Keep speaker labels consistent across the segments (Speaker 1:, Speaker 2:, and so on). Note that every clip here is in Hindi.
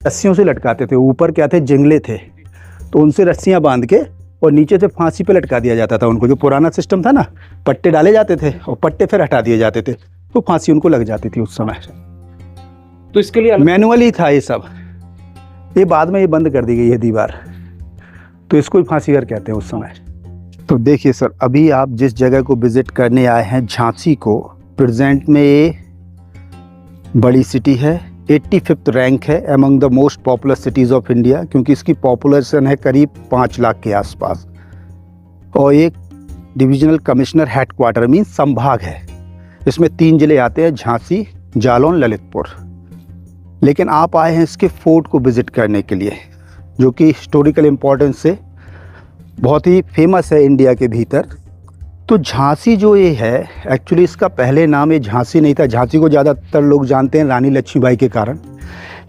Speaker 1: रस्सियों से लटकाते थे। ऊपर क्या थे, जंगले थे, तो उनसे रस्सियां बांध के और नीचे से फांसी पे लटका दिया जाता था उनको। जो पुराना सिस्टम था ना, पट्टे डाले जाते थे और पट्टे फिर हटा दिए जाते थे, तो फांसी उनको लग जाती थी उस समय।
Speaker 2: तो इसके लिए
Speaker 1: मैनुअली था ये सब। ये बाद में ये बंद कर दी गई है दीवार, तो इसको ही फांसी घर कहते हैं उस समय। तो देखिए सर, अभी आप जिस जगह को विजिट करने आए हैं, झांसी को, प्रेजेंट में ये बड़ी सिटी है, 85th रैंक है among the most popular cities of India, क्योंकि इसकी पॉपुलेशन है करीब 5 लाख के आसपास। और एक डिविजनल कमिश्नर हेडक्वार्टर मीन संभाग है। इसमें 3 जिले आते हैं, झांसी, जालौन, ललितपुर। लेकिन आप आए हैं इसके फोर्ट को विज़िट करने के लिए, जो कि हिस्टोरिकल इम्पोर्टेंस से बहुत ही फेमस है इंडिया के भीतर। तो झांसी जो ये है, एक्चुअली इसका पहले नाम ये झांसी नहीं था। झांसी को ज़्यादातर लोग जानते हैं रानी लक्ष्मीबाई के कारण,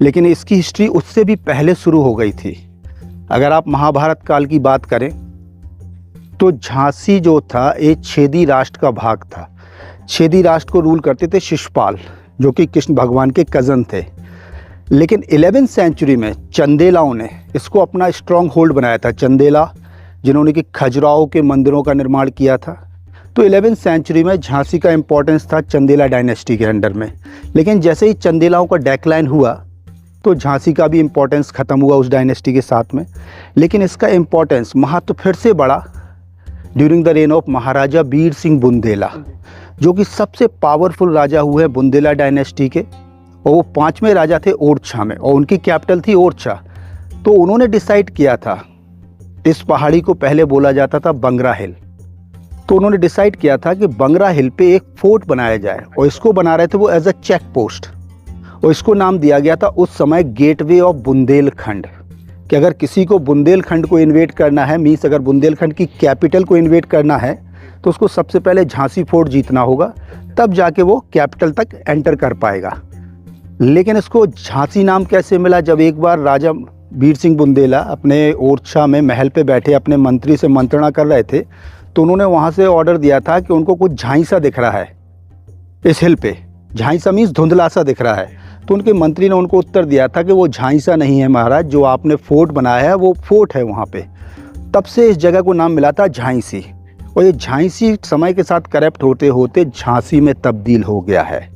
Speaker 1: लेकिन इसकी हिस्ट्री उससे भी पहले शुरू हो गई थी। अगर आप महाभारत काल की बात करें तो झांसी जो था एक छेदी राष्ट्र का भाग था। छेदी राष्ट्र को रूल करते थे शिशुपाल, जो कि कृष्ण भगवान के कज़न थे। लेकिन 11वीं सेंचुरी में चंदेलाओं ने इसको अपना स्ट्रॉन्ग होल्ड बनाया था। चंदेला जिन्होंने कि खजुराहो के मंदिरों का निर्माण किया था। तो 11वीं सेंचुरी में झांसी का इम्पोर्टेंस था चंदेला डायनेस्टी के अंडर में। लेकिन जैसे ही चंदेलाओं का डेक्लाइन हुआ तो झांसी का भी इम्पोर्टेंस ख़त्म हुआ उस डायनेस्टी के साथ में। लेकिन इसका इम्पोर्टेंस, महत्व फिर से बढ़ा during the rain of Maharaja Veer Singh Bundela, जो कि सबसे पावरफुल राजा हुए बुंदेला डायनेस्टी के। और वो 5वें राजा थे ओरछा में, और उनकी कैपिटल थी ओरछा। तो उन्होंने डिसाइड किया था, इस पहाड़ी को पहले बोला जाता था बंगरा हिल, तो उन्होंने डिसाइड किया था कि बंगरा हिल पे एक फोर्ट बनाया जाए। और इसको बना रहे थे वो एज अ चेक पोस्ट, और इसको नाम दिया गया था उस समय गेटवे ऑफ बुंदेलखंड। कि अगर किसी को बुंदेलखंड को इन्वेड करना है, मीन्स अगर बुंदेलखंड की कैपिटल को इन्वेड करना है, तो उसको सबसे पहले झांसी फोर्ट जीतना होगा, तब जाके वो कैपिटल तक एंटर कर पाएगा। लेकिन इसको झांसी नाम कैसे मिला? जब एक बार राजा वीर सिंह बुंदेला अपने ओरछा में महल पे बैठे अपने मंत्री से मंत्रणा कर रहे थे, तो उन्होंने वहाँ से ऑर्डर दिया था कि उनको कुछ झांसा दिख रहा है इस हिल पे। झांसा मीन्स धुंधला सा दिख रहा है। तो उनके मंत्री ने उनको उत्तर दिया था कि वो झांसा नहीं है महाराज, जो आपने फोर्ट बनाया है वो फोर्ट है वहाँ पे। तब से इस जगह को नाम मिला था झांसी। और ये झांसी समय के साथ करप्ट होते होते झांसी में तब्दील हो गया है।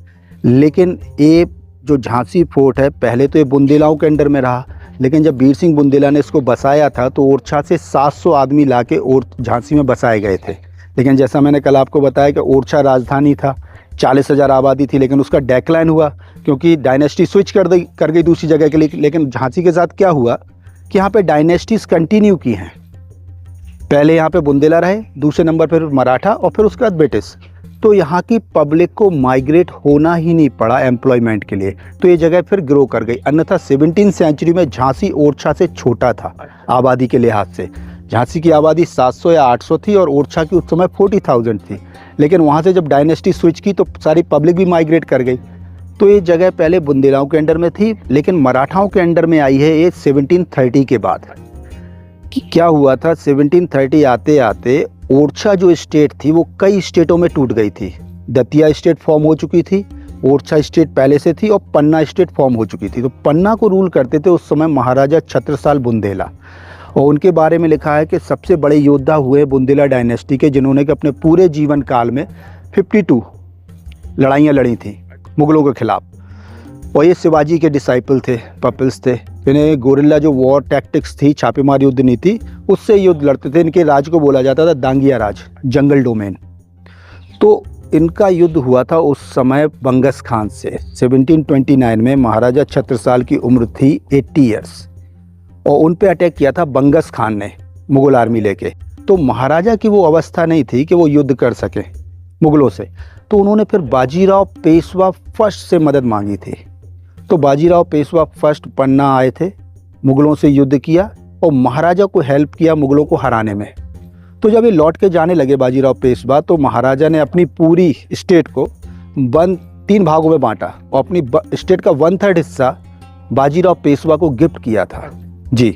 Speaker 1: लेकिन ये जो झांसी फोर्ट है, पहले तो ये बुंदेलाओं के अंडर में रहा, लेकिन जब वीर सिंह बुंदेला ने इसको बसाया था तो ओरछा से 700 आदमी लाके और झांसी में बसाए गए थे। लेकिन जैसा मैंने कल आपको बताया कि ओरछा राजधानी था, 40,000 आबादी थी, लेकिन उसका डेक्लाइन हुआ क्योंकि डायनेस्टी स्विच कर गई दूसरी जगह के लिए। लेकिन झांसी के साथ क्या हुआ कि यहाँ पे डायनेस्टीज कंटिन्यू की हैं। पहले यहाँ पे बुंदेला रहे, दूसरे नंबर पर मराठा, और फिर उसके बाद ब्रिटिश। तो यहाँ की पब्लिक को माइग्रेट होना ही नहीं पड़ा एम्प्लॉयमेंट के लिए, तो ये जगह फिर ग्रो कर गई। अन्यथा 17वीं सेंचुरी में झांसी ओरछा से छोटा था आबादी के लिहाज से। झांसी की आबादी 700 या 800 थी और ओरछा की उस समय 40,000 थी। लेकिन वहाँ से जब डायनेस्टी स्विच की तो सारी पब्लिक भी माइग्रेट कर गई। तो ये जगह पहले बुंदेलाओं के अंडर में थी, लेकिन मराठाओं के अंडर में आई है ये 1730 के बाद। कि क्या हुआ था, 1730 आते आते ओरछा जो स्टेट थी वो कई स्टेटों में टूट गई थी। दतिया स्टेट फॉर्म हो चुकी थी, ओरछा स्टेट पहले से थी, और पन्ना स्टेट फॉर्म हो चुकी थी। तो पन्ना को रूल करते थे उस समय महाराजा छत्रसाल बुंदेला, और उनके बारे में लिखा है कि सबसे बड़े योद्धा हुए बुंदेला डायनेस्टी के, जिन्होंने कि अपने पूरे जीवन काल में 52 लड़ाइयाँ लड़ी थी मुगलों के खिलाफ। और ये शिवाजी के डिसाइपल थे, पपिल्स थे। इन्हें गोरिल्ला जो वॉर टैक्टिक्स थी, छापेमार युद्ध नीति, उससे युद्ध लड़ते थे। इनके राज को बोला जाता था दांगिया राज, जंगल डोमेन। तो इनका युद्ध हुआ था उस समय बंगस खान से। 1729 में महाराजा छत्रसाल की उम्र थी 80 ईयर्स, और उन पे अटैक किया था बंगस खान ने मुगल आर्मी लेके। तो महाराजा की वो अवस्था नहीं थी कि वो युद्ध कर सके मुगलों से, तो उन्होंने फिर बाजीराव पेशवा फर्स्ट से मदद मांगी थी। तो बाजीराव पेशवा फर्स्ट पन्ना आए थे, मुगलों से युद्ध किया और महाराजा को हेल्प किया मुगलों को हराने में। तो जब ये लौट के जाने लगे बाजीराव पेशवा, तो महाराजा ने अपनी पूरी स्टेट को 3 भागों में बांटा और अपनी स्टेट का 1/3 हिस्सा बाजीराव पेशवा को गिफ्ट किया था जी।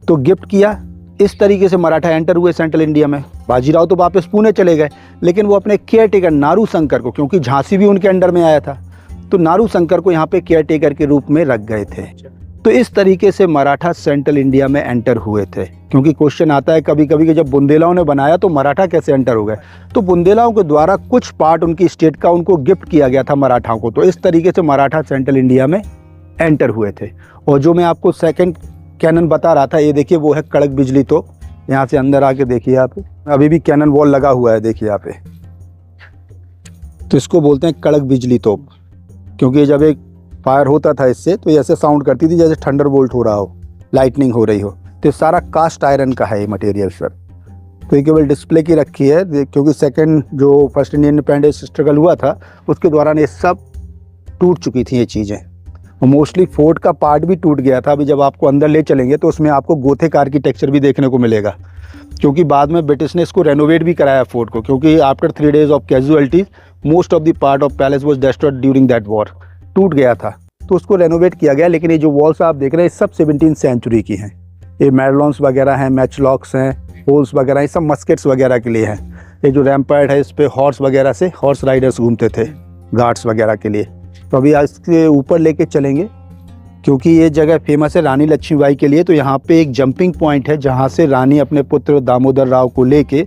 Speaker 1: तो गिफ्ट किया, इस तरीके से मराठा एंटर हुए सेंट्रल इंडिया में। बाजीराव तो वापस पुणे चले गए, लेकिन वो अपने केयर टेकर नारू शंकर को, क्योंकि झांसी भी उनके अंडर में आया था, तो नारू शंकर को यहाँ पे केयर टेकर के रूप में रख गए थे। तो इस तरीके से मराठा सेंट्रल इंडिया में एंटर हुए थे। क्योंकि क्वेश्चन आता है कभी कभी कि जब बुंदेलाओं ने बनाया तो मराठा कैसे एंटर हो गए, तो बुंदेलाओं के द्वारा कुछ पार्ट उनकी स्टेट का उनको गिफ्ट किया गया था मराठाओं को, तो इस तरीके से मराठा सेंट्रल इंडिया में एंटर हुए थे। और जो मैं आपको सेकंड कैनन बता रहा था, ये देखिए वो है कड़क बिजली तोप। यहाँ से अंदर आके देखिए आप, अभी भी कैनन वॉल लगा हुआ है, देखिए यहाँ पे। तो इसको बोलते हैं कड़क बिजली तोप, क्योंकि जब एक फायर होता था इससे तो ऐसे साउंड करती थी जैसे थंडर बोल्ट हो रहा हो, लाइटनिंग हो रही हो। तो सारा कास्ट आयरन का है ये मटेरियल सर। तो ये केवल डिस्प्ले की रखी है, क्योंकि सेकंड जो फर्स्ट इंडियन इंडिपेंडेंस स्ट्रगल हुआ था उसके दौरान ये सब टूट चुकी थी ये चीज़ें। और मोस्टली फोर्ट का पार्ट भी टूट गया था। अभी जब आपको अंदर ले चलेंगे तो उसमें आपको गोथिक आर्किटेक्चर भी देखने को मिलेगा, क्योंकि बाद में ब्रिटिश ने इसको रेनोवेट भी कराया फोर्ट को, क्योंकि after 3 days of casualties most of the part of palace was destroyed during that war, टूट गया था, तो उसको रेनोवेट किया गया। लेकिन ये जो वॉल्स आप देख रहे हैं सब 17th सेंचुरी की हैं। ये मैडलॉन्स वगैरह हैं, मैचलॉक्स हैं, होल्स वगैरह, ये सब मस्केट्स वगैरह के लिए हैं। ये जो रैम्पार्ट है इस पर हॉर्स वगैरह से हॉर्स राइडर्स घूमते थे, गार्ड्स वगैरह के लिए। तो अभी इसके ऊपर लेके चलेंगे, क्योंकि ये जगह फेमस है रानी लक्ष्मीबाई के लिए। तो यहाँ पे एक जंपिंग पॉइंट है जहाँ से रानी अपने पुत्र दामोदर राव को लेके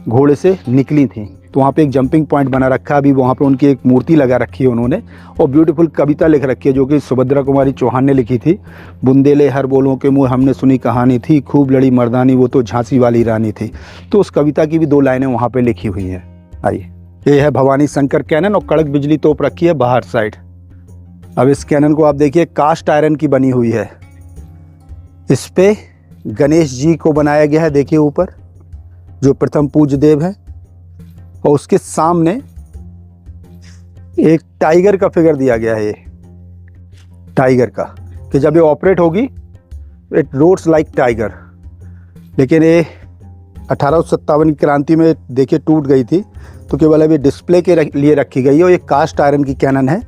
Speaker 1: घोड़े से निकली थी। तो वहाँ पे एक जंपिंग पॉइंट बना रखा है। अभी वहाँ पे उनकी एक मूर्ति लगा रखी है उन्होंने, और ब्यूटीफुल कविता लिख रखी है जो कि सुभद्रा कुमारी चौहान ने लिखी थी। बुंदेले हर बोलों के मुँह हमने सुनी कहानी थी, खूब लड़ी मर्दानी वो तो झांसी वाली रानी थी। तो उस कविता की भी 2 लाइनें वहाँ पे लिखी हुई हैं। आइए, ये है भवानी शंकर कैनन और कड़क बिजली तोप रखी है बाहर साइड। अब इस कैनन को आप देखिए, कास्ट आयरन की बनी हुई है। इस पे गणेश जी को बनाया गया है, देखिए ऊपर, जो प्रथम पूज्य देव है। और उसके सामने एक टाइगर का फिगर दिया गया है, ये टाइगर का, कि जब ये ऑपरेट होगी इट रोड्स लाइक टाइगर। लेकिन ये 1857 की क्रांति में देखिए टूट गई थी, तो केवल अभी डिस्प्ले के लिए रखी गई है। और ये कास्ट आयरन की कैनन है,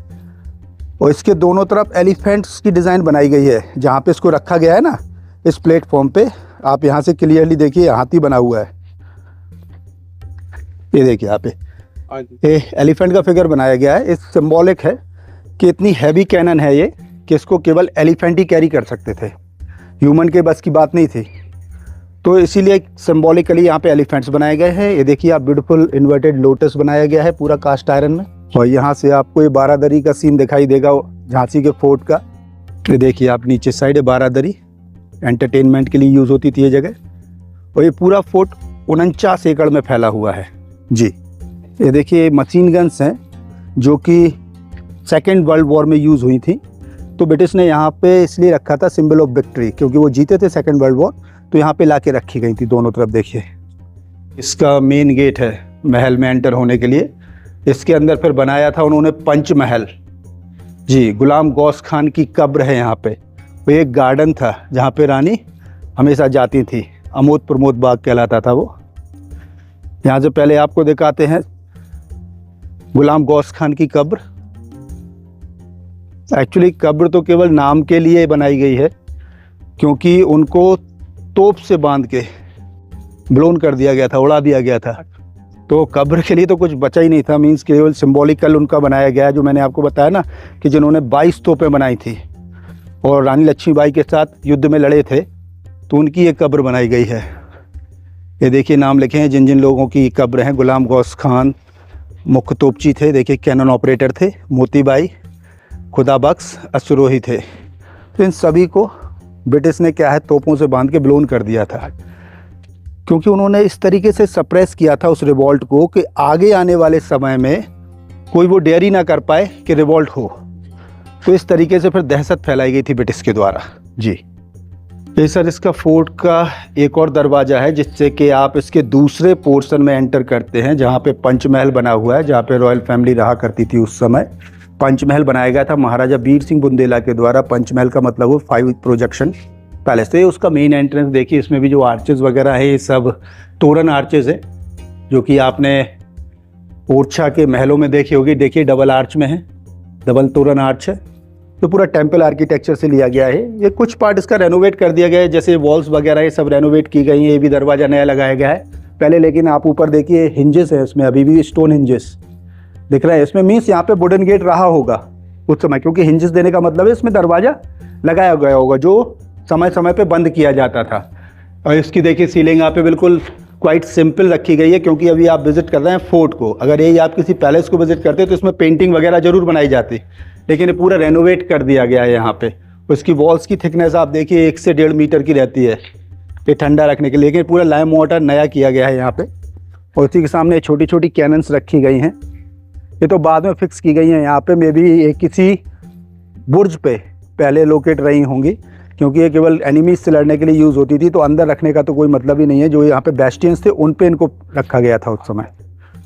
Speaker 1: और इसके दोनों तरफ एलिफेंट्स की डिज़ाइन बनाई गई है। जहाँ पे इसको रखा गया है ना, इस प्लेटफॉर्म पे आप यहाँ से क्लियरली देखिए हाथी बना हुआ है। ये देखिए यहाँ पे ये एलिफेंट का फिगर बनाया गया है। इस सिंबॉलिक है कि इतनी हैवी कैनन है ये कि इसको केवल एलिफेंट ही कैरी कर सकते थे, ह्यूमन के बस की बात नहीं थी। तो इसीलिए सिंबॉलिकली यहाँ पे एलिफेंट्स बनाए गए हैं। ये देखिए आप, ब्यूटीफुल इन्वर्टेड लोटस बनाया गया है पूरा कास्ट आयरन में। और यहाँ से आपको ये बारादरी का सीन दिखाई देगा झांसी के फोर्ट का। ये देखिए आप, नीचे साइड है बारादरी, एंटरटेनमेंट के लिए यूज़ होती थी ये जगह। और ये पूरा फोर्ट 49 एकड़ में फैला हुआ है जी। ये देखिए मशीन गन्स हैं जो कि सेकेंड वर्ल्ड वॉर में यूज़ हुई थी। तो ब्रिटिश ने यहाँ पे इसलिए रखा था सिंबल ऑफ विक्ट्री, क्योंकि वो जीते थे सेकेंड वर्ल्ड वॉर, तो यहाँ पे लाके रखी गई थी दोनों तरफ। देखिए इसका मेन गेट है महल में एंटर होने के लिए। इसके अंदर फिर बनाया था उन्होंने पंचमहल जी। गुलाम गौस खान की कब्र है यहाँ पे। वो एक गार्डन था जहाँ पे रानी हमेशा जाती थी, अमोद प्रमोद बाग कहलाता था वो। यहाँ से पहले आपको दिखाते हैं गुलाम गौस खान की कब्र। एक्चुअली कब्र तो केवल नाम के लिए बनाई गई है, क्योंकि उनको तोप से बांध के ब्लोन कर दिया गया था, उड़ा दिया गया था। तो कब्र के लिए तो कुछ बचा ही नहीं था, मींस केवल सिंबॉलिकल उनका बनाया गया है। जो मैंने आपको बताया ना कि जिन्होंने 22 तोपें बनाई थी और रानी लक्ष्मीबाई के साथ युद्ध में लड़े थे, तो उनकी एक कब्र बनाई गई है। ये देखिए नाम लिखे हैं जिन जिन लोगों की कब्र हैं। गुलाम गौस खान मुख्य तोपची थे, देखिए कैनन ऑपरेटर थे, मोतीबाई, खुदा बख्श अश्वरोही थे। तो इन सभी को ब्रिटिश ने क्या है तोपों से बांध के ब्लोन कर दिया था, क्योंकि उन्होंने इस तरीके से सप्रेस किया था उस रिवॉल्ट को कि आगे आने वाले समय में कोई वो डेयर ही ना कर पाए कि रिवॉल्ट हो। तो इस तरीके से फिर दहशत फैलाई गई थी ब्रिटिश के द्वारा जी। ये सर इसका फोर्ट का एक और दरवाज़ा है जिससे कि आप इसके दूसरे पोर्शन में एंटर करते हैं, जहाँ पे पंचमहल बना हुआ है, जहाँ पे रॉयल फैमिली रहा करती थी उस समय। पंचमहल बनाया गया था महाराजा वीर सिंह बुंदेला के द्वारा। पंचमहल का मतलब हो 5 प्रोजेक्शन पैलेस। तो ये उसका मेन एंट्रेंस देखिए, इसमें भी जो आर्चेस वगैरह है ये सब तोरण आर्चेस है, जो कि आपने ओरछा के महलों में देखी होगी। देखिए डबल आर्च में है, डबल तोरण आर्च है। तो पूरा टेम्पल आर्किटेक्चर से लिया गया है। ये कुछ पार्ट इसका रेनोवेट कर दिया गया है, जैसे वॉल्स वगैरह ये सब रेनोवेट की गई हैं। ये भी दरवाज़ा नया लगाया गया है पहले। लेकिन आप ऊपर देखिए हिंजेस है इसमें, अभी भी स्टोन हिंजेस दिख रहा है इसमें। मीन्स यहाँ पे वुडन गेट रहा होगा उस समय, क्योंकि हिंजेस देने का मतलब है इसमें दरवाज़ा लगाया गया होगा जो समय समय पे बंद किया जाता था। और इसकी देखिए सीलिंग यहाँ पे बिल्कुल क्वाइट सिंपल रखी गई है, क्योंकि अभी आप विजिट कर रहे हैं फोर्ट को। अगर यही आप किसी पैलेस को विजिट करते तो इसमें पेंटिंग वगैरह जरूर बनाई जाती, लेकिन ये पूरा रेनोवेट कर दिया गया है यहाँ पे। उसकी वॉल्स की थिकनेस आप देखिए 1 से 1.5 मीटर की रहती है, ये ठंडा रखने के लिए। लेकिन पूरा लाइम वाटर नया किया गया है यहाँ पे। और उसी के सामने छोटी छोटी कैनन्स रखी गई हैं, ये तो बाद में फिक्स की गई हैं यहाँ पे। मे बी ये किसी बुर्ज पे पहले लोकेट रही होंगी, क्योंकि ये केवल एनिमीज से लड़ने के लिए यूज़ होती थी, तो अंदर रखने का तो कोई मतलब ही नहीं है। जो यहाँ पे बेस्टियंस थे उन पे इनको रखा गया था उस समय।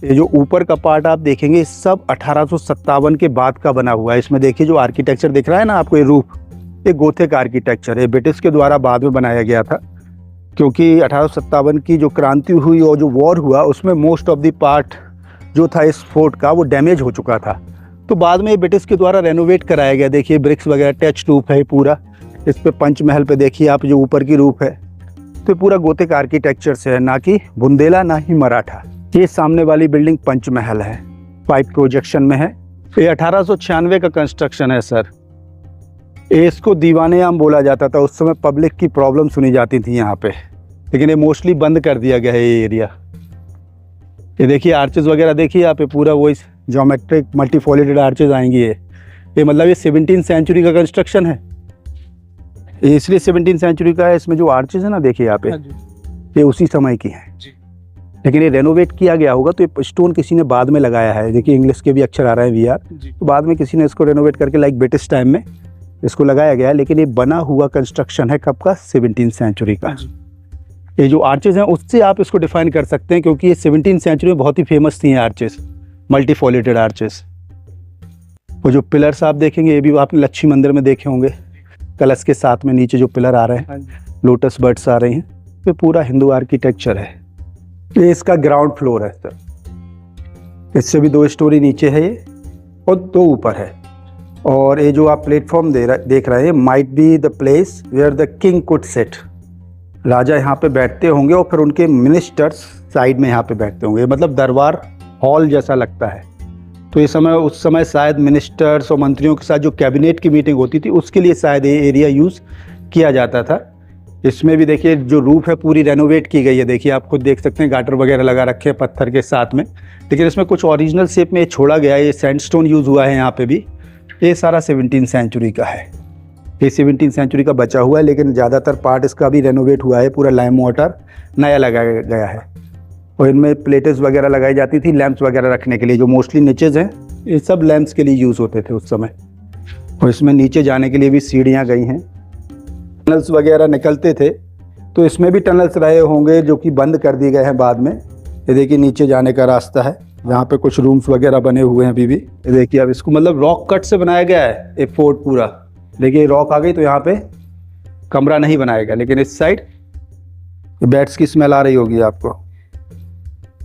Speaker 1: ये जो ऊपर का पार्ट आप देखेंगे सब 1857 के बाद का बना हुआ है। इसमें देखिए जो आर्किटेक्चर दिख रहा है ना आपको, ये रूफ, ये गोथिक आर्किटेक्चर है, ब्रिटिश के द्वारा बाद में बनाया गया था। क्योंकि 1857 की जो क्रांति हुई और जो वॉर हुआ उसमें मोस्ट ऑफ द पार्ट जो था इस फोर्ट का वो डैमेज हो चुका था, तो बाद में ये ब्रिटिश के द्वारा रेनोवेट कराया गया। देखिए ब्रिक्स वगैरह टच रूफ है पूरा। इस पे पंचमहल पे देखिए आप जो ऊपर की रूफ है, तो पूरा गोथिक आर्किटेक्चर से है, ना कि बुंदेला ना ही मराठा। ये सामने वाली बिल्डिंग पंचमहल है, 5 प्रोजेक्शन में है। ये 1896 का कंस्ट्रक्शन है सर। इसको दीवाने आम बोला जाता था, उस समय पब्लिक की प्रॉब्लम सुनी जाती थी यहाँ पे, लेकिन ये मोस्टली बंद कर दिया गया है ये एरिया। ये देखिए आर्चेस वगैरह देखिए यहाँ पे, पूरा वही ज्योमेट्रिक मल्टीफोलिटेड आर्चेस आएंगी। ये मतलब ये 17th सेंचुरी का कंस्ट्रक्शन है, ये इसलिए 17th सेंचुरी का है। इसमें जो आर्चेस है ना देखिए यहाँ पे, ये उसी समय की है, लेकिन ये रेनोवेट किया गया होगा, तो ये स्टोन किसी ने बाद में लगाया है। देखिए इंग्लिश के भी अक्षर आ रहे हैं VR, तो बाद में किसी ने इसको रेनोवेट करके लाइक ब्रिटिश टाइम में इसको लगाया गया है। लेकिन ये बना हुआ कंस्ट्रक्शन है कब का, 17th सेंचुरी का। ये जो आर्चेस हैं उससे आप इसको डिफाइन कर सकते हैं, क्योंकि ये 17th सेंचुरी में बहुत ही फेमस थी आर्चेस, मल्टीफोलिटेड आर्चेस। वो जो पिलर्स आप देखेंगे ये भी आपने लक्ष्मी मंदिर में देखे होंगे, कलश के साथ में नीचे जो पिलर आ रहे हैं, लोटस बर्ड्स आ रही हैं, ये पूरा हिंदू आर्किटेक्चर है। ये इसका ग्राउंड फ्लोर है सर, इससे भी 2 स्टोरी नीचे है ये और 2 ऊपर है। और ये जो आप प्लेटफॉर्म देख रहे हैं, might be the place where the king could sit. राजा यहाँ पे बैठते होंगे और फिर उनके मिनिस्टर्स साइड में यहाँ पे बैठते होंगे, मतलब दरबार हॉल जैसा लगता है। तो ये समय उस समय शायद मिनिस्टर्स और मंत्रियों के साथ जो कैबिनेट की मीटिंग होती थी उसके लिए शायद ये एरिया यूज़ किया जाता था। इसमें भी देखिए जो रूफ है पूरी रेनोवेट की गई है, देखिए आप खुद देख सकते हैं, गाटर वगैरह लगा रखे हैं पत्थर के साथ में, लेकिन इसमें कुछ ओरिजिनल शेप में छोड़ा गया है। ये सैंडस्टोन यूज़ हुआ है यहाँ पे भी। ये सारा 17th सेंचुरी का है, ये 17th सेंचुरी का बचा हुआ है, लेकिन ज़्यादातर पार्ट इसका भी रेनोवेट हुआ है, पूरा लाइम वाटर नया लगाया गया है। और इनमें प्लेटेस वगैरह लगाई जाती थी लैंप्स वगैरह रखने के लिए, जो मोस्टली नीचेज हैं ये सब लैंप्स के लिए यूज़ होते थे उस समय। और इसमें नीचे जाने के लिए भी सीढ़ियाँ गई हैं, टनल्स वगैरह निकलते थे, तो इसमें भी टनल्स रहे होंगे जो कि बंद कर दिए गए हैं बाद में। ये देखिए नीचे जाने का रास्ता है, यहाँ पे कुछ रूम्स वगैरह बने हुए हैं अभी भी। ये देखिए अब इसको मतलब रॉक कट से बनाया गया है ये फोर्ट पूरा। देखिए रॉक आ गई तो यहाँ पे कमरा नहीं बनाएगा, लेकिन इस साइड बैट्स की स्मेल आ रही होगी आपको।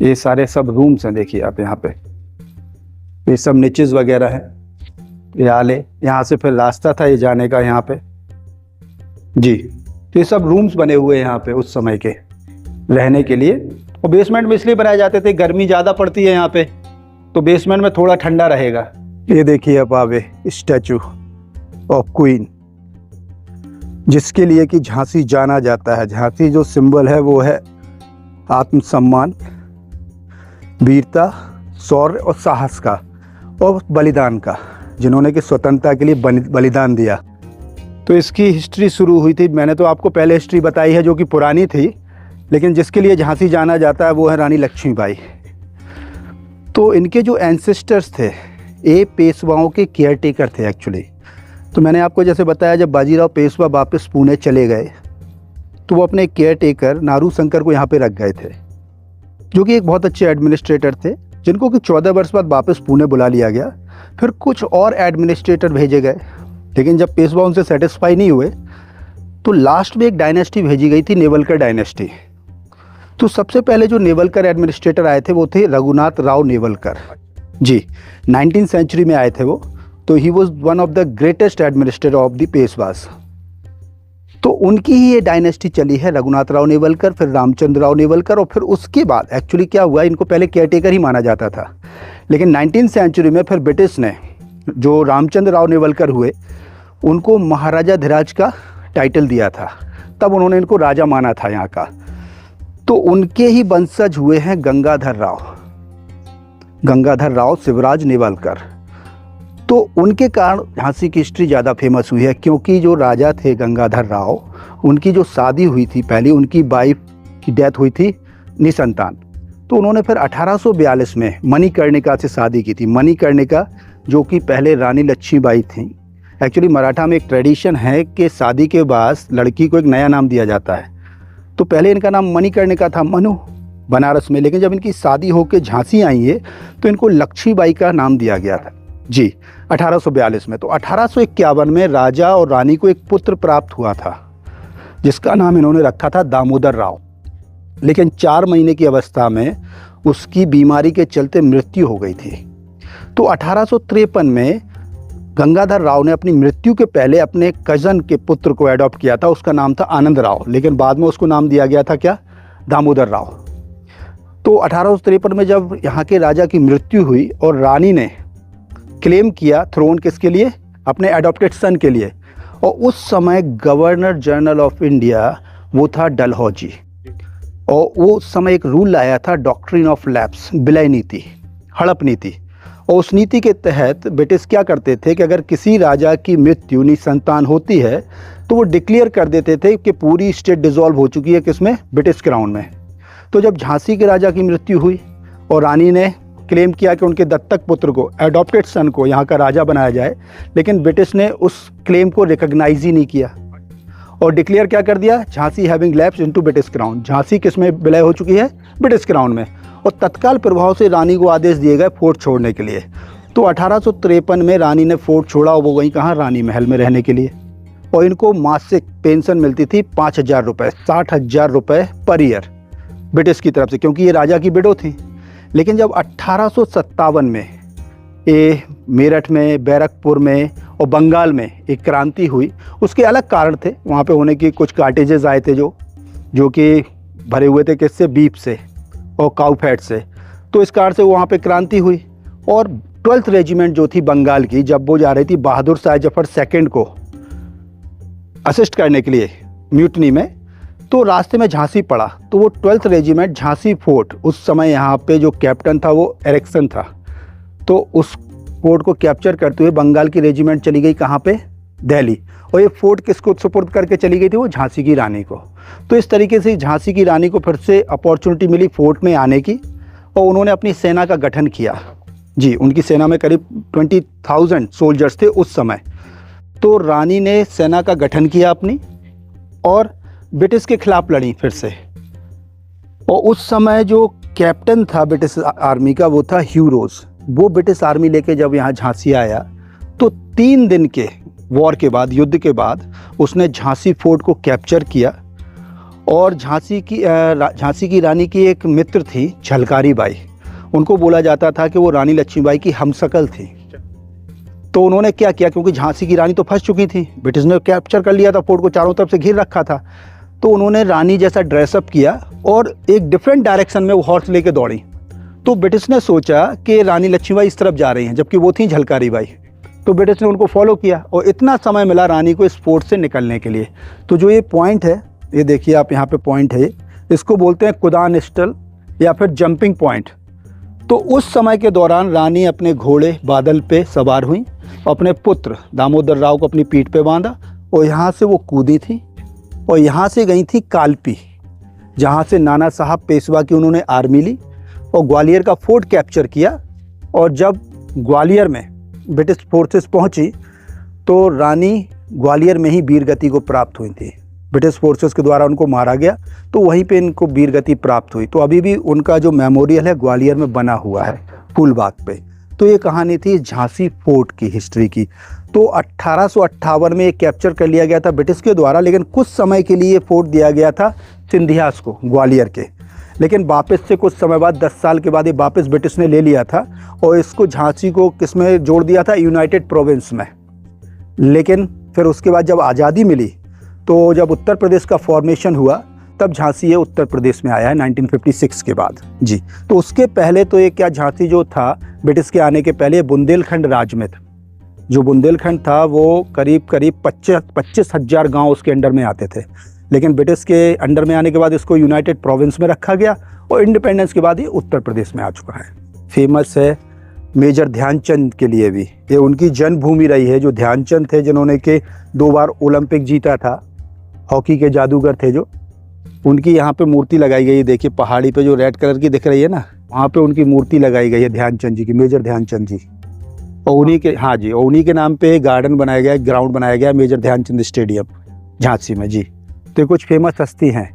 Speaker 1: ये सारे सब रूम्स हैं, देखिए आप यहाँ पे, ये सब निचेज वगैरह है। ये आले, यहाँ से फिर रास्ता था ये जाने का यहाँ पे जी। तो ये सब रूम्स बने हुए हैं यहाँ पे उस समय के रहने के लिए। और बेसमेंट में इसलिए बनाए जाते थे, गर्मी ज़्यादा पड़ती है यहाँ पे, तो बेसमेंट में थोड़ा ठंडा रहेगा। ये देखिए अब आवे स्टैचू ऑफ क्वीन, जिसके लिए कि झांसी जाना जाता है। झांसी जो सिंबल है वो है आत्मसम्मान, वीरता, शौर्य और साहस का और बलिदान का, जिन्होंने कि स्वतंत्रता के लिए बलिदान दिया। तो इसकी हिस्ट्री शुरू हुई थी, मैंने तो आपको पहले हिस्ट्री बताई है जो कि पुरानी थी, लेकिन जिसके लिए झांसी जाना जाता है वो है रानी लक्ष्मीबाई। तो इनके जो एंसेस्टर्स थे ये पेशवाओं के केयर टेकर थे एक्चुअली। तो मैंने आपको जैसे बताया, जब बाजीराव पेशवा वापस पुणे चले गए तो वो अपने केयर टेकर नारू शंकर को यहाँ पे रख गए थे, जो कि एक बहुत अच्छे एडमिनिस्ट्रेटर थे, जिनको कि 14 वर्ष बाद वापस पुणे बुला लिया गया। फिर कुछ और एडमिनिस्ट्रेटर भेजे गए, लेकिन जब पेशवा उनसे सेटिस्फाई नहीं हुए तो लास्ट में एक डायनेस्टी भेजी गई थी, नेवलकर डायनेस्टी। तो सबसे पहले जो नेवलकर एडमिनिस्ट्रेटर आए थे वो थे रघुनाथ राव नेवलकर जी, 19th सेंचुरी में आए थे वो। तो he was one of the greatest administrator of the Peshwas. तो उनकी ही ये डायनेस्टी चली है, रघुनाथ राव नेवलकर, फिर रामचंद्र राव नेवलकर, और फिर उसके बाद एक्चुअली क्या हुआ, इनको पहले केयरटेकर ही माना जाता था, लेकिन 19th सेंचुरी में फिर ब्रिटिश ने, जो रामचंद्र राव नेवलकर हुए, उनको महाराजा धीराज का टाइटल दिया था, तब उन्होंने इनको राजा माना था यहाँ का। तो उनके ही वंशज हुए हैं गंगाधर राव शिवराज नेवलकर। तो उनके कारण झांसी की हिस्ट्री ज़्यादा फेमस हुई है, क्योंकि जो राजा थे गंगाधर राव, उनकी जो शादी हुई थी पहले, उनकी वाइफ की डेथ हुई थी निसंतान। तो उन्होंने फिर 1842 में मणिकर्णिका से शादी की थी। मणिकर्णिका जो कि पहले रानी लक्ष्मीबाई थी। एक्चुअली मराठा में एक ट्रेडिशन है कि शादी के बाद लड़की को एक नया नाम दिया जाता है। तो पहले इनका नाम मणिकर्णिका था, मनु, बनारस में। लेकिन जब इनकी शादी होकर झांसी आई है तो इनको लक्ष्मीबाई का नाम दिया गया था जी 1842 में। तो 1851 में राजा और रानी को एक पुत्र प्राप्त हुआ था, जिसका नाम इन्होंने रखा था दामोदर राव। लेकिन 4 महीने की अवस्था में उसकी बीमारी के चलते मृत्यु हो गई थी। तो 1853 में गंगाधर राव ने अपनी मृत्यु के पहले अपने कज़न के पुत्र को एडॉप्ट किया था। उसका नाम था आनंद राव, लेकिन बाद में उसको नाम दिया गया था क्या, दामोदर राव। तो 1853 में जब यहाँ के राजा की मृत्यु हुई और रानी ने क्लेम किया थ्रोन, किसके लिए, अपने एडॉप्टेड सन के लिए। और उस समय गवर्नर जनरल ऑफ इंडिया वो था डलहौजी, और वो उस समय एक रूल लाया था डॉक्ट्रिन ऑफ लैप्स, विलय नीति, हड़प नीति। और उस नीति के तहत ब्रिटिश क्या करते थे कि अगर किसी राजा की मृत्यु निसंतान होती है तो वो डिक्लेयर कर देते थे कि पूरी स्टेट डिसॉल्व हो चुकी है, किसमें, ब्रिटिश क्राउन में। तो जब झांसी के राजा की मृत्यु हुई और रानी ने क्लेम किया कि उनके दत्तक पुत्र को, एडॉप्टेड सन को यहाँ का राजा बनाया जाए, लेकिन ब्रिटिश ने उस क्लेम को रिकॉग्नाइज ही नहीं किया और डिक्लेयर क्या कर दिया, Jhansi having lapse into British crown. Jhansi किस में विलय हो चुकी है, ब्रिटिश क्राउन में। और तत्काल प्रभाव से रानी को आदेश दिए गए फोर्ट छोड़ने के लिए। तो 1853 में रानी ने फोर्ट छोड़ा और वो गई कहाँ, रानी महल में रहने के लिए। और इनको मासिक पेंशन मिलती थी 5,000 रुपये, 60,000 रुपये पर ईयर ब्रिटिश की तरफ से, क्योंकि ये राजा की विडो थी। लेकिन जब 1857 में ये मेरठ में, बैरकपुर में और बंगाल में एक क्रांति हुई, उसके अलग कारण थे। वहाँ पे होने की कुछ कार्टेजेस आए थे जो कि भरे हुए थे किससे, बीफ से और काऊ फैट से। तो इस कारण से वहाँ पे क्रांति हुई। और 12th रेजिमेंट जो थी बंगाल की, जब वो जा रही थी बहादुर शाह जफर सेकंड को असिस्ट करने के लिए म्यूटनी में, तो रास्ते में झांसी पड़ा। तो वो 12th रेजिमेंट झांसी फोर्ट, उस समय यहाँ पे जो कैप्टन था वो एरिक्सन था, तो उस फोर्ट को कैप्चर करते हुए बंगाल की रेजिमेंट चली गई कहाँ पे, दिल्ली। और ये फोर्ट किसको सुपुर्द करके चली गई थी, वो झांसी की रानी को। तो इस तरीके से झांसी की रानी को फिर से अपॉर्चुनिटी मिली फोर्ट में आने की, और उन्होंने अपनी सेना का गठन किया जी। उनकी सेना में करीब 20,000 सोल्जर्स थे उस समय। तो रानी ने सेना का गठन किया अपनी और ब्रिटिश के खिलाफ लड़ी फिर से। और उस समय जो कैप्टन था ब्रिटिश आर्मी का वो था ह्यू रोज। वो ब्रिटिश आर्मी लेके जब यहाँ झांसी आया तो 3 दिन के वॉर के बाद, युद्ध के बाद, उसने झांसी फोर्ट को कैप्चर किया। और झांसी की रानी की एक मित्र थी झलकारी बाई, उनको बोला जाता था कि वो रानी लक्ष्मीबाई की हमशक्ल थी। तो उन्होंने क्या किया, क्योंकि झांसी की रानी तो फंस चुकी थी, ब्रिटिश ने कैप्चर कर लिया था, फोर्ट को चारों तरफ से घेर रखा था। तो उन्होंने रानी जैसा ड्रेसअप किया और एक डिफरेंट डायरेक्शन में वो हॉर्स लेके दौड़ी। तो ब्रिटिश ने सोचा कि रानी लक्ष्मीबाई इस तरफ जा रही हैं, जबकि वो थी झलकारी बाई। तो ब्रिटिश ने उनको फॉलो किया और इतना समय मिला रानी को इस फोर्ट से निकलने के लिए। तो जो ये पॉइंट है, ये देखिए आप, यहाँ पे पॉइंट है, इसको बोलते हैं कुदान स्टल या फिर जंपिंग पॉइंट। तो उस समय के दौरान रानी अपने घोड़े बादल पे सवार हुई, अपने पुत्र दामोदर राव को अपनी पीठ पे बांधा और यहाँ से वो कूदी थी और यहाँ से गई थी कालपी, जहाँ से नाना साहब पेशवा की उन्होंने आर्मी ली और ग्वालियर का फोर्ट कैप्चर किया। और जब ग्वालियर में ब्रिटिश फोर्सेस पहुँची तो रानी ग्वालियर में ही वीरगति को प्राप्त हुई थी। ब्रिटिश फोर्सेस के द्वारा उनको मारा गया, तो वहीं पे इनको वीरगति प्राप्त हुई। तो अभी भी उनका जो मेमोरियल है ग्वालियर में बना हुआ है फूलबाग पे। तो ये कहानी थी झांसी फोर्ट की हिस्ट्री की। तो 1858 में ये कैप्चर कर लिया गया था ब्रिटिश के द्वारा, लेकिन कुछ समय के लिए ये फोर्ट दिया गया था सिंधियास को, ग्वालियर के। लेकिन वापस से कुछ समय बाद, 10 साल के बाद, ये वापस ब्रिटिश ने ले लिया था और इसको झांसी को किस में जोड़ दिया था, यूनाइटेड प्रोविंस में। लेकिन फिर उसके बाद जब आज़ादी मिली, तो जब उत्तर प्रदेश का फॉर्मेशन हुआ, तब झांसी ये उत्तर प्रदेश में आया है 1956 के बाद जी। तो उसके पहले तो ये क्या, झांसी जो था ब्रिटिश के आने के पहले बुंदेलखंड राज्य में था जो बुंदेलखंड था वो करीब करीब 25,000 गांव उसके अंडर में आते थे, लेकिन ब्रिटिश के अंडर में आने के बाद इसको यूनाइटेड प्रोविंस में रखा गया और इंडिपेंडेंस के बाद ये उत्तर प्रदेश में आ चुका है। फेमस है मेजर ध्यानचंद के लिए भी, ये उनकी जन्मभूमि रही है। जो ध्यानचंद थे जिन्होंने के 2 बार ओलंपिक जीता था, हॉकी के जादूगर थे जो, उनकी यहाँ पे मूर्ति लगाई गई है। देखिए पहाड़ी पे जो रेड कलर की दिख रही है ना, वहाँ पे उनकी मूर्ति लगाई गई है ध्यानचंद जी की, मेजर ध्यानचंद जी। और उन्हीं के, हाँ जी, और उन्हीं के नाम पे गार्डन बनाया गया है, ग्राउंड बनाया गया है मेजर ध्यानचंद स्टेडियम झांसी में जी। तो ये कुछ फेमस हस्ती हैं,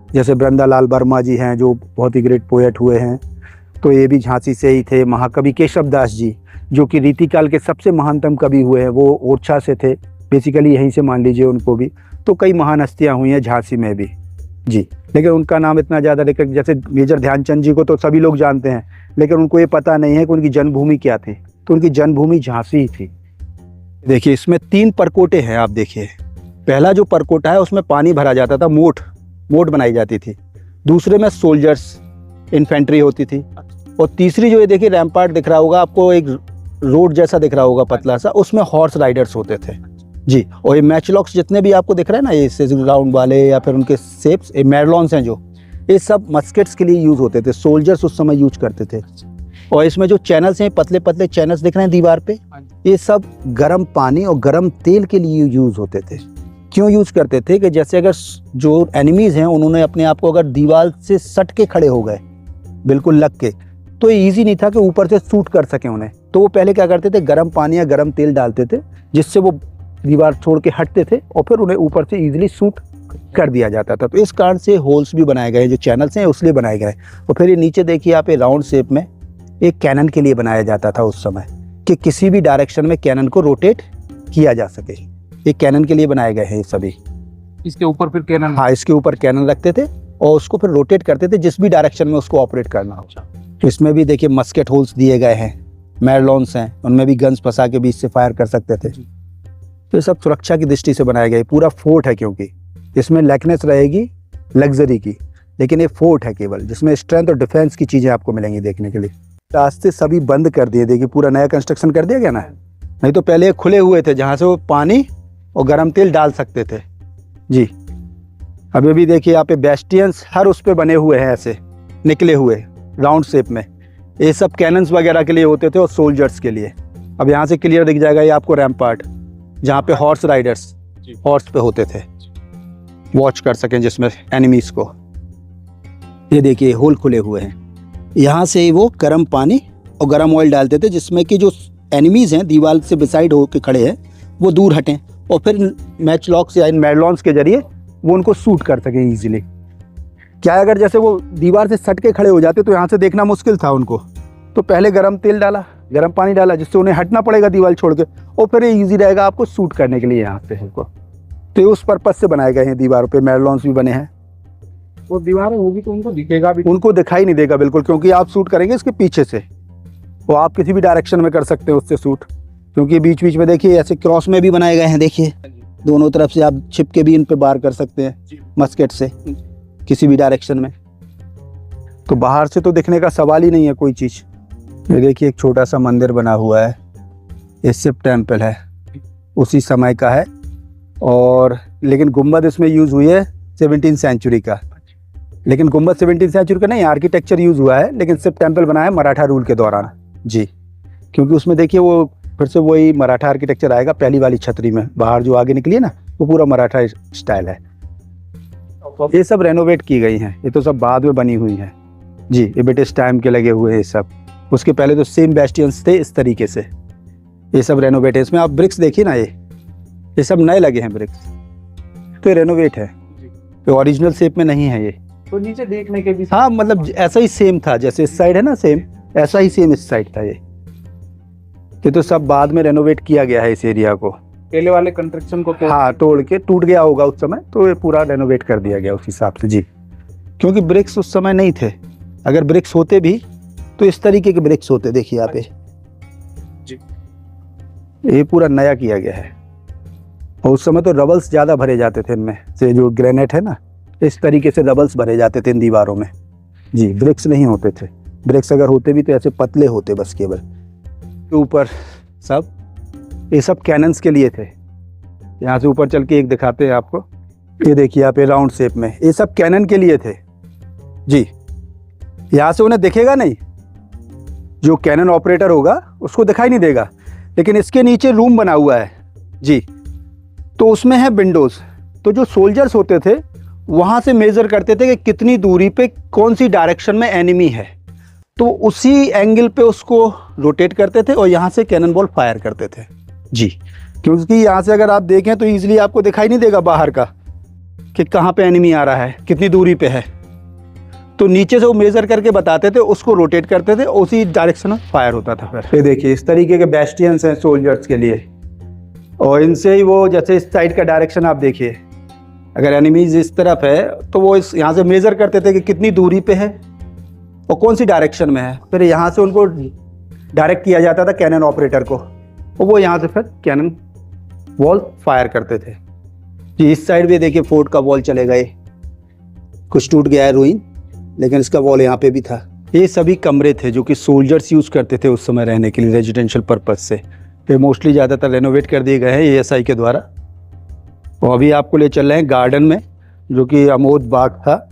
Speaker 1: जैसे वृंदालाल वर्मा जी हैं जो बहुत ही ग्रेट पोएट हुए हैं, तो ये भी झांसी से ही थे। महाकवि केशव दास जी जो कि रीतिकाल के सबसे महानतम कवि हुए हैं, वो ओरछा से थे, बेसिकली यहीं से मान लीजिए उनको भी। तो कई महान हस्तियाँ हुई हैं झांसी में भी जी, लेकिन उनका नाम इतना ज़्यादा, लेकिन जैसे मेजर ध्यानचंद जी को तो सभी लोग जानते हैं, लेकिन उनको ये पता नहीं है कि उनकी जन्मभूमि क्या थी। तो उनकी जन्मभूमि झांसी ही थी। देखिए इसमें 3 परकोटे हैं, आप देखिए। पहला जो परकोटा है उसमें पानी भरा जाता था, मोट बनाई जाती थी। दूसरे में सोल्जर्स, इन्फेंट्री होती थी। और तीसरी जो ये देखिए रैम्पार्ट दिख रहा होगा आपको, एक रोड जैसा दिख रहा होगा पतला सा, उसमें हॉर्स राइडर्स होते थे जी। और ये मैचलॉक्स जितने भी आपको दिख रहे हैं ना, ये राउंड वाले या फिर उनके शेप्स, ये मैरलॉन्स हैं जो, ये सब मस्केट्स के लिए यूज़ होते थे। सोल्जर्स उस समय यूज करते थे। और इसमें जो चैनल्स हैं, पतले पतले चैनल्स दिख रहे हैं दीवार पे, ये सब गर्म पानी और गर्म तेल के लिए यूज़ होते थे। क्यों यूज़ करते थे कि जैसे अगर जो एनिमीज़ हैं उन्होंने अपने आप को अगर दीवार से सट के खड़े हो गए, बिल्कुल लग के, तो ये ईजी नहीं था कि ऊपर से शूट कर सकें उन्हें। तो वो पहले क्या करते थे, गर्म पानी या गर्म तेल डालते थे, जिससे वो दीवार छोड़ के हटते थे और फिर उन्हें ऊपर से ईजिली शूट कर दिया जाता था। तो इस कारण से होल्स भी बनाए गए, जो चैनल्स हैं उसलिए बनाए गए। और फिर ये नीचे देखिए आप, ये राउंड शेप में एक कैनन के लिए बनाया जाता था उस समय, कि किसी भी डायरेक्शन में कैनन को रोटेट किया जा सके। ये कैनन के लिए बनाए गए हैं ये सभी।
Speaker 2: इसके ऊपर फिर कैनन,
Speaker 1: हाँ, इसके ऊपर कैनन रखते थे और उसको फिर रोटेट करते थे जिस भी डायरेक्शन में उसको ऑपरेट करना हो। इसमें भी देखिए मस्केट होल्स दिए गए हैं, मैरलॉन्स हैं, उनमें भी गन्स फंसा के बीच से फायर कर सकते थे। तो ये सब सुरक्षा की दृष्टि से बनाया गया। पूरा फोर्ट है, क्योंकि इसमें लैकनेस रहेगी लग्जरी की, लेकिन ये फोर्ट है केवल, जिसमें स्ट्रेंथ और डिफेंस की चीज़ें आपको मिलेंगी देखने के लिए। रास्ते सभी बंद कर दिए, देखिए पूरा नया कंस्ट्रक्शन कर दिया गया ना। नहीं तो पहले खुले हुए थे जहाँ से वो पानी और गर्म तेल डाल सकते थे जी। अभी भी देखिए यहाँ पे बेस्टियंस हर उस पे बने हुए हैं, ऐसे निकले हुए राउंड शेप में। ये सब कैनन्स वगैरह के लिए होते थे और सोल्जर्स के लिए। अब यहाँ से क्लियर दिख जाएगा ये आपको रैम्पार्ट, जहाँ पे हॉर्स राइडर्स हॉर्स पे होते थे, वॉच कर सकें जिसमें एनिमीज को। ये देखिए होल खुले हुए हैं, यहाँ से वो गर्म पानी और गर्म ऑयल डालते थे, जिसमें कि जो एनिमीज हैं दीवार से बिसाइड होकर खड़े हैं वो दूर हटें, और फिर मैचलॉक्स या इन मैरलॉन्स के जरिए वो उनको शूट कर सकें ईजिली। क्या अगर जैसे वो दीवार से सट के खड़े हो जाते तो यहाँ से देखना मुश्किल था उनको, तो पहले गर्म तेल डाला, गर्म पानी डाला, जिससे उन्हें हटना पड़ेगा दीवार छोड़ के, और फिर ये ईजी रहेगा आपको शूट करने के लिए यहाँ से उनको। तो ये उस पर्पज से बनाए गए हैं। दीवारों पे मैरलॉन्स भी बने हैं।
Speaker 2: वो दीवार होगी तो उनको दिखेगा भी,
Speaker 1: उनको दिखाई नहीं देगा बिल्कुल, क्योंकि आप शूट करेंगे इसके पीछे से, वो आप किसी भी डायरेक्शन में कर सकते हैं उससे शूट, क्योंकि बीच बीच में देखिए ऐसे क्रॉस में भी बनाए गए हैं। देखिए दोनों तरफ से आप छिप के भी इन पे बार कर सकते हैं मस्केट से किसी भी डायरेक्शन में। तो बाहर से तो दिखने का सवाल ही नहीं है कोई चीज़। ये देखिए एक छोटा सा मंदिर बना हुआ है, ये शिव टेम्पल है, उसी समय का है। और लेकिन गुम्बद इसमें यूज़ हुई है 17th सेंचुरी का, लेकिन गुम्बद 17th सेंचुरी का नहीं, आर्किटेक्चर यूज़ हुआ है, लेकिन शिव टेम्पल बना है मराठा रूल के दौरान जी। क्योंकि उसमें देखिए वो फिर से वही मराठा आर्किटेक्चर आएगा। पहली वाली छतरी में बाहर जो आगे निकली है ना, वो पूरा मराठा स्टाइल है। ये सब रेनोवेट की गई हैं, ये तो सब बाद में बनी हुई हैं जी। ये ब्रिटिश टाइम के लगे हुए हैं सब, उसके पहले तो सेम बेस्टियंस थे इस तरीके से। ये सब रेनोवेट है। इसमें आप ब्रिक्स देखिए ना, ये सब नए लगे हैं ब्रिक्स, तो ये रेनोवेट है, ये ओरिजिनल शेप में नहीं है ये।
Speaker 2: तो नीचे देखने के भी,
Speaker 1: हाँ मतलब ऐसा ही सेम था, जैसे इस साइड है ना सेम, ऐसा ही सेम इस साइड था ये तो सब बाद में रेनोवेट किया गया है इस एरिया को।
Speaker 2: पहले वाले कंस्ट्रक्शन को
Speaker 1: हाँ तोड़ के टूट गया होगा उस समय, तो ये पूरा रेनोवेट कर दिया गया उस हिसाब से जी। क्योंकि ब्रिक्स उस समय नहीं थे, अगर ब्रिक्स होते भी तो इस तरीके के ब्रिक्स होते। देखिए यहाँ पे
Speaker 2: जी,
Speaker 1: ये पूरा नया किया गया है। और उस समय तो रबल्स ज़्यादा भरे जाते थे इनमें से, जो ग्रेनाइट है ना, इस तरीके से रबल्स भरे जाते थे इन दीवारों में जी। ब्रिक्स नहीं होते थे, ब्रिक्स अगर होते भी तो ऐसे पतले होते बस केवल। के ऊपर सब ये सब कैनन्स के लिए थे। यहाँ से ऊपर चल के एक दिखाते हैं आपको, ये देखिए आप, ये राउंड शेप में, ये सब कैनन के लिए थे जी। यहाँ से उन्हें दिखेगा नहीं, जो कैनन ऑपरेटर होगा उसको दिखाई नहीं देगा, लेकिन इसके नीचे रूम बना हुआ है जी, तो उसमें है विंडोज़। तो जो सोल्जर्स होते थे वहाँ से मेज़र करते थे कि कितनी दूरी पे कौन सी डायरेक्शन में एनिमी है, तो उसी एंगल पे उसको रोटेट करते थे और यहाँ से कैनन बॉल फायर करते थे जी। क्योंकि यहाँ से अगर आप देखें तो ईजिली आपको दिखाई नहीं देगा बाहर का कि कहाँ पे एनिमी आ रहा है, कितनी दूरी पे है, तो नीचे से वो मेज़र करके बताते थे, उसको रोटेट करते थे, उसी डायरेक्शन में फायर होता था। फिर ये देखिए इस तरीके के बेस्टियंस हैं सोल्जर्स के लिए, और इनसे ही वो, जैसे इस साइड का डायरेक्शन आप देखिए, अगर एनिमीज इस तरफ है तो वो इस यहाँ से मेज़र करते थे कि कितनी दूरी पे है और कौन सी डायरेक्शन में है, फिर यहाँ से उनको डायरेक्ट किया जाता था कैनन ऑपरेटर को, और वो यहाँ से फिर कैनन वॉल फायर करते थे जी। इस साइड भी देखिए फोर्ट का वॉल चले गए, कुछ टूट गया है रुइन, लेकिन इसका वॉल यहाँ पे भी था। ये सभी कमरे थे जो कि सोल्जर्स यूज़ करते थे उस समय रहने के लिए रेजिडेंशियल पर्पज़ से। ये मोस्टली ज़्यादातर रेनोवेट कर दिए गए हैं ASI के द्वारा। और अभी आपको ले चल रहे हैं गार्डन में, जो कि अमोद बाग था,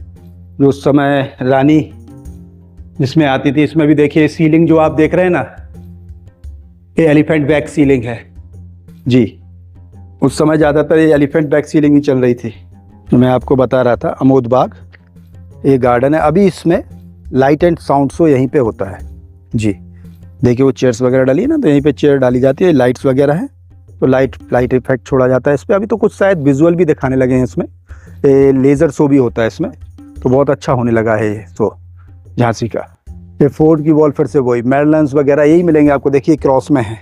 Speaker 1: जो उस समय रानी जिसमें आती थी। इसमें भी देखिए सीलिंग जो आप देख रहे हैं ना, ये एलिफेंट बैक सीलिंग है जी। उस समय ज़्यादातर ये एलिफेंट बैक सीलिंग ही चल रही थी। मैं आपको बता रहा था अमोद बाग ये गार्डन है। अभी इसमें लाइट एंड साउंड शो यहीं पे होता है जी। देखिए वो चेयर्स वगैरह डाली है ना, तो यहीं पे चेयर डाली जाती है, लाइट्स वगैरह हैं, तो लाइट इफेक्ट छोड़ा जाता है इस पर। अभी तो कुछ शायद विजुअल भी दिखाने लगे हैं इसमें, लेज़र शो भी होता है इसमें, तो बहुत अच्छा होने लगा है ये शो झांसी का। ये फोर्ट की वॉल फिर से वही मेडल्स वगैरह यही मिलेंगे आपको, देखिए क्रॉस में है,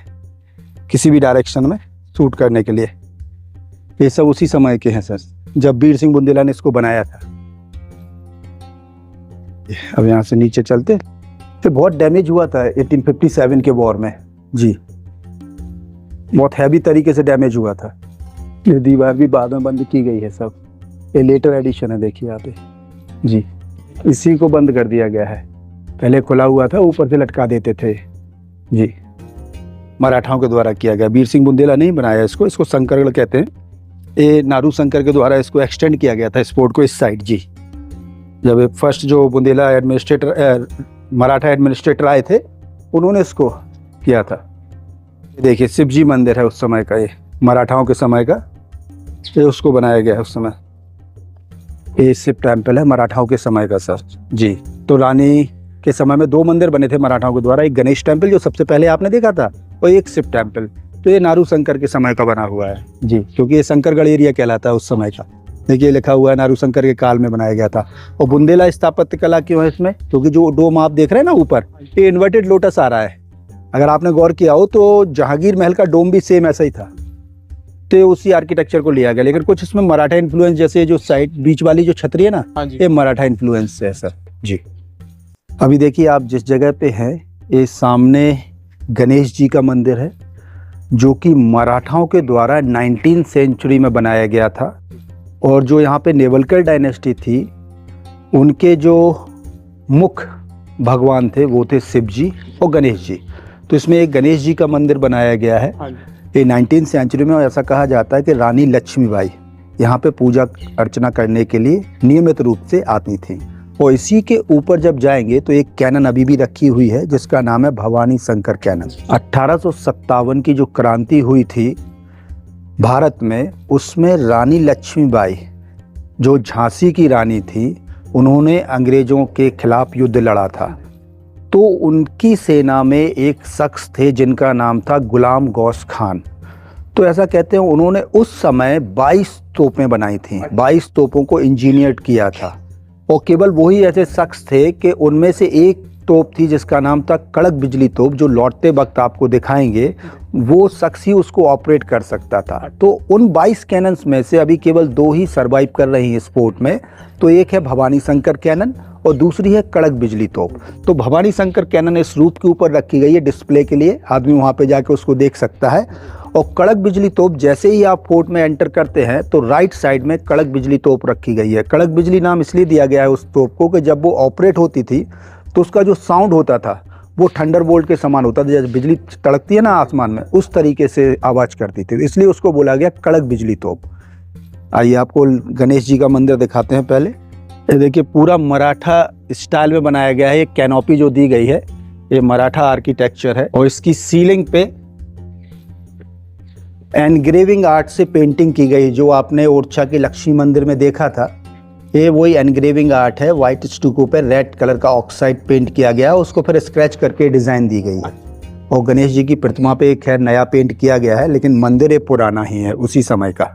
Speaker 1: किसी भी डायरेक्शन में शूट करने के लिए। ये सब उसी समय के हैं सर, जब वीर सिंह बुंदेला ने इसको बनाया था। अब यहाँ से नीचे चलते, फिर बहुत डैमेज हुआ था 1857 के वॉर में जी, बहुत हैवी तरीके से डैमेज हुआ था। ये दीवार भी बाद में बंद की गई है सब, ये लेटर एडिशन है देखिए यहाँ पे जी। इसी को बंद कर दिया गया है, पहले खुला हुआ था, ऊपर से लटका देते थे जी, मराठाओं के द्वारा किया गया। वीर सिंह बुंदेला नहीं बनाया इसको, इसको शंकरगढ़ कहते हैं। ये नारू शंकर के द्वारा इसको एक्सटेंड किया गया था स्पोर्ट को इस साइड जी। जब फर्स्ट जो बुंदेला एडमिनिस्ट्रेटर, मराठा एडमिनिस्ट्रेटर आए थे, उन्होंने इसको किया था। देखिए शिव जी मंदिर है उस समय का, ये मराठाओं के समय का, ये उसको बनाया गया है उस समय। ये शिव टेम्पल है मराठाओं के समय का सर जी। तो रानी के समय में 2 मंदिर बने थे मराठाओं के द्वारा, एक गणेश टेम्पल जो सबसे पहले आपने देखा था, और एक शिव टेम्पल। तो ये नारू शंकर के समय का बना हुआ है जी, क्योंकि ये शंकरगढ़ एरिया कहलाता है उस समय का। देखिए लिखा हुआ है नारू शंकर के काल में बनाया गया था। और बुंदेला स्थापत्य कला क्यों है इसमें, क्योंकि जो डोम आप देख रहे हैं ना ऊपर, ये इन्वर्टेड लोटस आ रहा है। अगर आपने गौर किया हो तो जहांगीर महल का डोम भी सेम ऐसा ही था, तो उसी आर्किटेक्चर को लिया गया। लेकिन कुछ इसमें मराठा इन्फ्लुएंस, जैसे जो साइड बीच वाली जो छतरी है ना, ये मराठा इन्फ्लुएंस है सर जी। अभी देखिए आप जिस जगह पे हैं, ये सामने गणेश जी का मंदिर है, जो कि मराठाओं के द्वारा 19वीं सेंचुरी में बनाया गया था। और जो यहाँ पे नेवलकर डायनेस्टी थी, उनके जो मुख्य भगवान थे वो थे शिव जी और गणेश जी। तो इसमें एक गणेश जी का मंदिर बनाया गया है। ये 19वीं सेंचुरी में ऐसा कहा जाता है कि रानी लक्ष्मीबाई यहाँ पे पूजा अर्चना करने के लिए नियमित रूप से आती थी। और इसी के ऊपर जब जाएंगे तो एक कैनन अभी भी रखी हुई है, जिसका नाम है भवानी शंकर कैनन। 1857 की जो क्रांति हुई थी भारत में, उसमें रानी लक्ष्मीबाई जो झांसी की रानी थी, उन्होंने अंग्रेजों के खिलाफ युद्ध लड़ा था। तो उनकी सेना में एक शख्स थे जिनका नाम था गुलाम गौस खान। तो ऐसा कहते हैं उन्होंने उस समय 22 तोपें बनाई थी, 22 तोपों को इंजीनियर्ड किया था। और केवल वही ऐसे शख्स थे कि उनमें से एक तोप थी जिसका नाम था कड़क बिजली तोप, जो लौटते वक्त आपको दिखाएंगे, वो शख्स ही उसको ऑपरेट कर सकता था। तो उन 22 कैनन्स में से अभी केवल 2 ही सर्वाइव कर रही हैं स्पोर्ट में। तो एक है भवानी शंकर कैनन और दूसरी है कड़क बिजली तोप। तो भवानी शंकर कैनन इस रूफ के ऊपर रखी गई है डिस्प्ले के लिए, आदमी वहाँ पे जाके उसको देख सकता है। और कड़क बिजली तोप जैसे ही आप फोर्ट में एंटर करते हैं तो राइट साइड में कड़क बिजली तोप रखी गई है। कड़क बिजली नाम इसलिए दिया गया है उस तोप को कि जब वो ऑपरेट होती थी तो उसका जो साउंड होता था वो थंडरबोल्ट के समान होता था, जैसे बिजली तड़कती है ना आसमान में, उस तरीके से आवाज़ करती थी, इसलिए उसको बोला गया कड़क बिजली तोप। आइए आपको गणेश जी का मंदिर दिखाते हैं। पहले ये देखिए पूरा मराठा स्टाइल में बनाया गया है। ये कैनोपी जो दी गई है ये मराठा आर्किटेक्चर है, और इसकी सीलिंग पे एनग्रेविंग आर्ट से पेंटिंग की गई, जो आपने ओरछा के लक्ष्मी मंदिर में देखा था। ये वही एनग्रेविंग आर्ट है, वाइट स्टूको पे रेड कलर का ऑक्साइड पेंट किया गया, उसको फिर स्क्रैच करके डिज़ाइन दी गई है। और गणेश जी की प्रतिमा पे खैर नया पेंट किया गया है, लेकिन मंदिर ये पुराना ही है, उसी समय का।